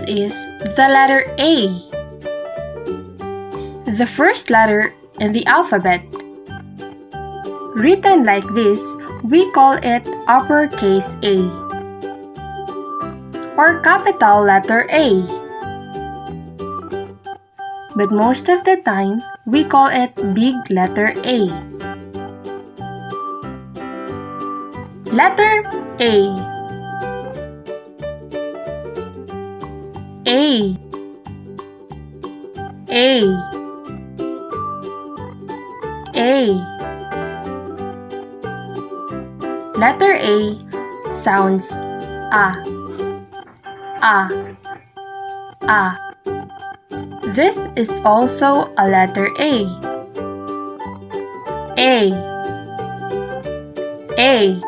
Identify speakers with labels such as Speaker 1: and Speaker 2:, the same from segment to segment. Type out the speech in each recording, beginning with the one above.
Speaker 1: is the letter A, the first letter in the alphabet. Written like this, we call it uppercase A or capital letter A. But most of the time, we call it big letter A. Letter A. A. A. A. Letter A sounds A. A. A. This is also a letter A. A. A.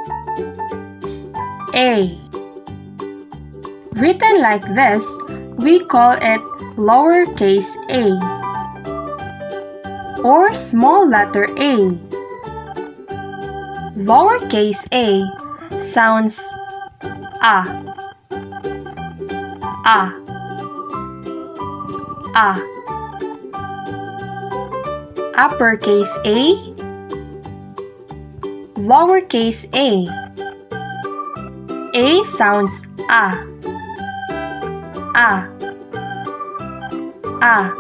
Speaker 1: A. Written like this, we call it lowercase a or small letter a. Lowercase a sounds A. A. A. Uppercase A, lowercase a. A sounds A. A. A.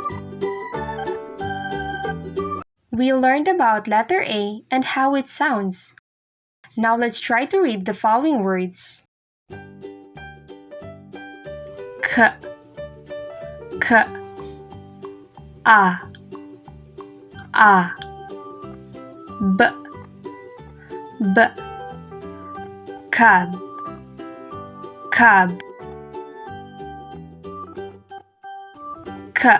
Speaker 1: We learned about letter A and how it sounds. Now let's try to read the following words. K. K. A. A. B. B. Cab. Cab. K.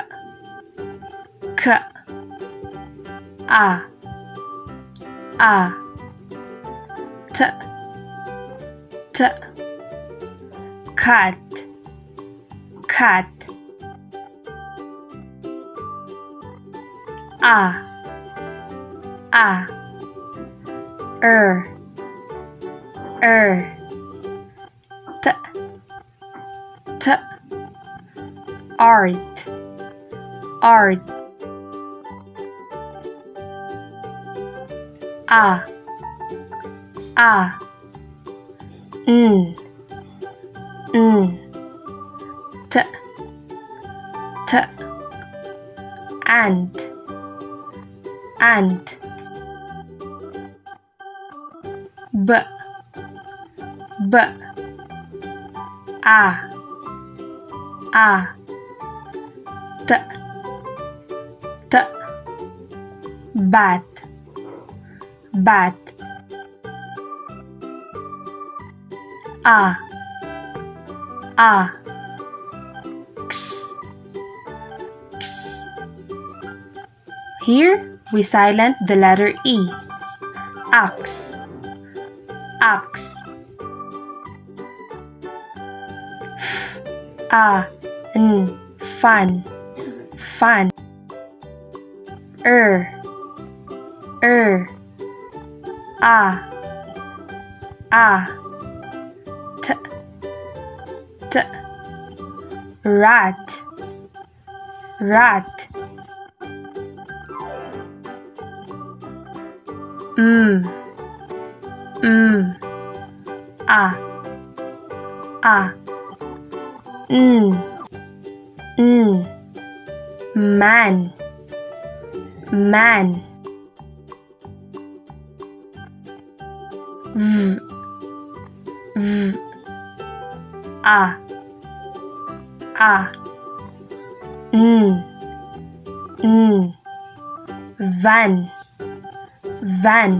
Speaker 1: K. A. A. T. T. Cat. Cat. A. A. T. T. Art. Art. A. A. N. N. T. T. Ant. Ant. B. B. A. A. T. T. Bat. Bat. A. A. X. X. Here we silent the letter E. Axe. Axe. F. A. N. Fun. Fun. A. A. T. T. Rat. Rat. A. A. Man. Man. V. V. A. A. Van. Van.